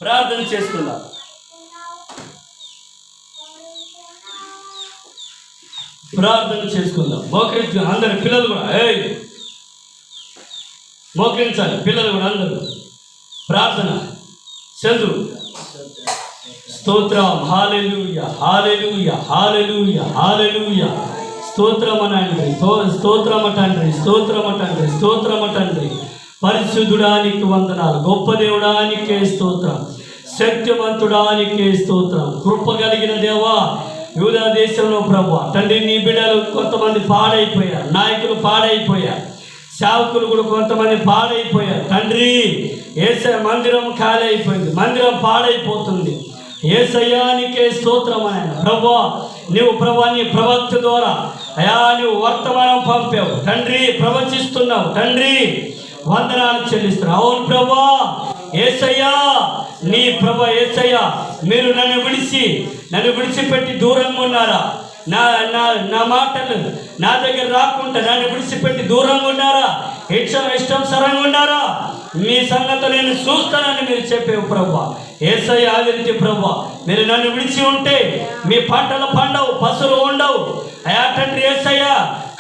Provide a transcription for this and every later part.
ప్రార్థన చేసుకుందాం. ప్రార్థన చేసుకుందాం. మోకరించి అందరు పిల్లలు కూడా మోకరించాలి. పిల్లలు కూడా అందరూ ప్రార్థన. చంద్రు స్తోత్రం. హల్లెలూయా హల్లెలూయా హల్లెలూయా హల్లెలూయా. స్తోత్రమనండి, స్తోత్రమటండి, స్తోత్రమటండి, స్తోత్రమటండి. పరిశుద్ధుడానికి వందనాలు. గొప్ప దేవుడానికే స్తోత్రం. శక్తివంతుడానికే స్తోత్రం. కృప కలిగిన దేవా, యూదా దేశంలో ప్రభువా తండ్రి, నీ బిడ్డలు కొంతమంది పాడైపోయారు, నాయకులు పాడైపోయారు, సేవకులు కూడా కొంతమంది పాడైపోయారు తండ్రి. యేసయ్య మందిరం ఖాళీ అయిపోయింది, మందిరం పాడైపోతుంది. యేసయ్యానికే స్తోత్రం ఆయన. ప్రభువా నీవు ప్రభువా నీ ప్రవక్త ద్వారా అయా నువ్వు వర్తమానం పంపావు తండ్రి, ప్రవచిస్తున్నావు తండ్రి, వందనాలు చెల్లిస్తున్నావు. అవును ప్రభువా, యేసయ్యా నీ ప్రభు యేసయ్యా, మీరు నన్ను విడిచిపెట్టి దూరంగా ఉన్నారా? నా మాటలు నా దగ్గర రాకుండా నన్ను విడిచిపెట్టి దూరంగా ఉన్నారా? ఇష్టం సరంగా ఉన్నారా? మీ సంగతి నేను చూస్తానని మీరు చెప్పేవు ప్రభువా. యేసయ్య ఆవిరితి ప్రభువా, మీరు నన్ను విడిచి ఉంటే మీ పంటలు పండవు, పశువులు ఉండవు అయా తండ్రి. యేసయ్య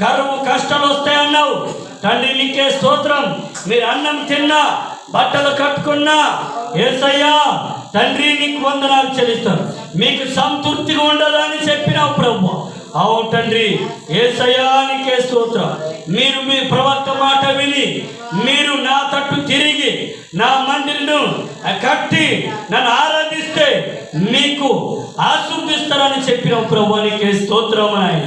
కరువు కష్టాలు వస్తాయన్నావు తండ్రి, నీకే స్తోత్రం. మీరు అన్నం తిన్నా, బట్టలు కట్టుకున్నా యేసయ్యా తండ్రి నీకు వందనాలు చెల్లిస్తాను. మీకు సంతృప్తిగా ఉండదని చెప్పినావు ప్రభువా. అవును తండ్రి, యేసయ్యా నీకే స్తోత్రం. మీరు మీ ప్రవక్త మాట విని మీరు నా తట్టు తిరిగి నా మందిరం కట్టి నన్ను ఆరాధిస్తే మీకు ఆశీర్వదిస్తారని చెప్పినావు ప్రభువా. నీకే స్తోత్రం. ఆయన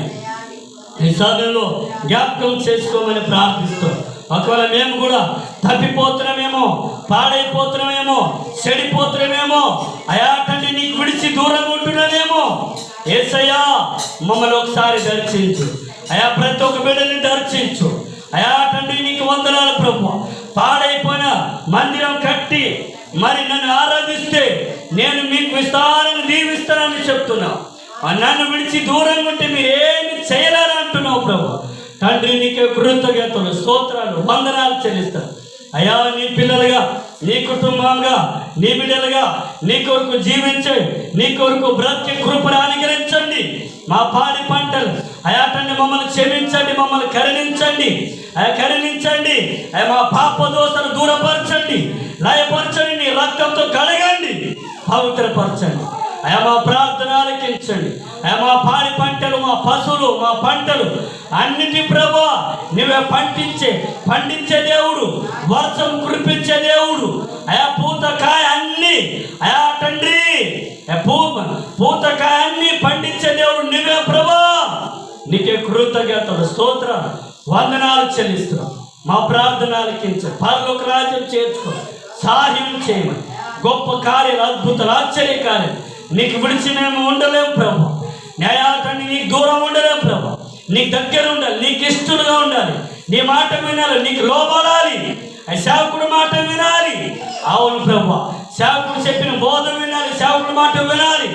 ఈ సమయంలో జ్ఞాపకం చేసుకోమని ప్రార్థిస్తాం. ఒకవేళ మేము కూడా తప్పిపోతున్నామేమో, పాడైపోతున్నామేమో, చెడిపోతున్నామేమో అయా తండ్రి, నీకు విడిచి దూరంగా ఉంటున్నామేమో యేసయ్యా మమ్మల్ని ఒకసారి దర్శించు అయా, ప్రతి ఒక్క బిడ్డని దర్శించు అయా తండ్రి. నీకు వందనాలు ప్రభువా. పాడైపోయిన మందిరం కట్టి మరి నన్ను ఆరాధిస్తే నేను మీకు విస్తారాన్ని దీవిస్తానని చెప్తున్నావు. నన్ను విడిచి దూరంగా ఉంటే మీరు ఏమి చేయలేరు అంటున్నావు ప్రభు. తండ్రి నీకే కృతజ్ఞతలు, స్తోత్రాలు, వందనాలు చెల్లిస్తాను అయా. నీ పిల్లలుగా, నీ కుటుంబంగా, నీ బిడ్డలుగా నీ కొరకు జీవించే, నీ కొరకు బ్రతికి కృపను అనుగ్రహించండి. మా పాడి పంటలు అయా తండ్రి మమ్మల్ని క్షమించండి, మమ్మల్ని కరుణించండి కరుణించండి. మా పాప దోషను దూరపరచండి, లయపరచండి, నీ రక్తంతో కడగండి, పవిత్రపరచండి అయా. మా ప్రార్థన ఆలకించండి అయా. మా పాడి పంటలు, మా పశువులు, మా పంటలు అన్నిటి ప్రభువా నువ్వే పండించే దేవుడు, వర్షం కురిపించే దేవుడు అయా. పూతకాయ అన్ని అయా తండ్రి, పూతకాయ అన్ని పండించే దేవుడు నువ్వే ప్రభువా. నీకే కృతజ్ఞతలు, స్తోత్ర, వందనాలు చెల్లిస్తున్నాం. మా ప్రార్థన ఆలకించండి, పరలోక రాజ్యం చేర్చుకో, సహాయం చేయమని. గొప్ప కార్యాలు, అద్భుతాలు, ఆశ్చర్య కార్యాలు నీకు విడిచి మేము ఉండలేము ప్రభు. న్యాయాతండి నీకు దూరం ఉండలేము ప్రభు. నీకు దగ్గర ఉండాలి, నీకు ఇష్టలుగా ఉండాలి, నీ మాట వినాలి, నీకు లోబడాలి, సేవకుడు మాట వినాలి. అవును ప్రభు, సేవకుడు చెప్పిన బోధ వినాలి, సేవకుడు మాట వినాలి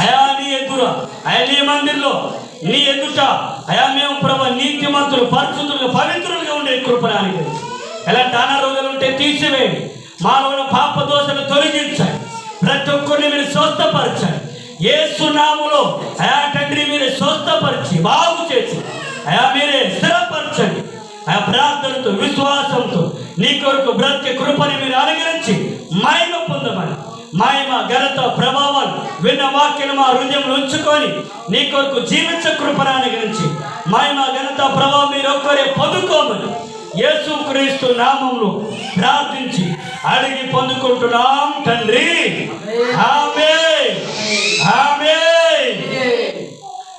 అయా. నీ ఎదుర అయా, నీ మందిర్లో నీ ఎదుట అయా మేము ప్రభు నీతిమంతులు, పరిశుద్ధులుగా, పవిత్రులుగా ఉండే కృపణానికి ఎలాంటి అనారోగ్యాలు ఉంటే తీసివేయండి. మానవుల పాప దోషను తొలగించండి. ప్రతి ఒక్కరిని మీరు స్వస్థపరచండి యేసు నామములో అయా తండ్రి. మీరే స్వస్థపరిచి బాగు చేసి అయా మీరే స్థిరపరచండి అయా. ప్రార్థనతో, విశ్వాసంతో నీ కొరకు బ్రతికే కృపని మీరు అనుగ్రహించి మహిమ పొందమని. మహిమ, ఘనత, ప్రభావాలు విన్న వాక్యం మా హృదయంలో ఉంచుకొని నీ కొరకు జీవించే కృపను అనుగ్రహించి మహిమ, ఘనత, ప్రభావం మీరు ఒక్కరే పొందుకోమని యేసుక్రీస్తు నామములో ప్రార్థించి అడిగి పొందుకుంటున్నాం తండ్రి. ఆమేన్ ఆమేన్.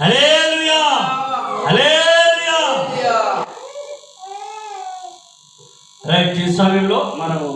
హల్లెలూయా హల్లెలూయా. రైట్, ఈ సమయంలో మనము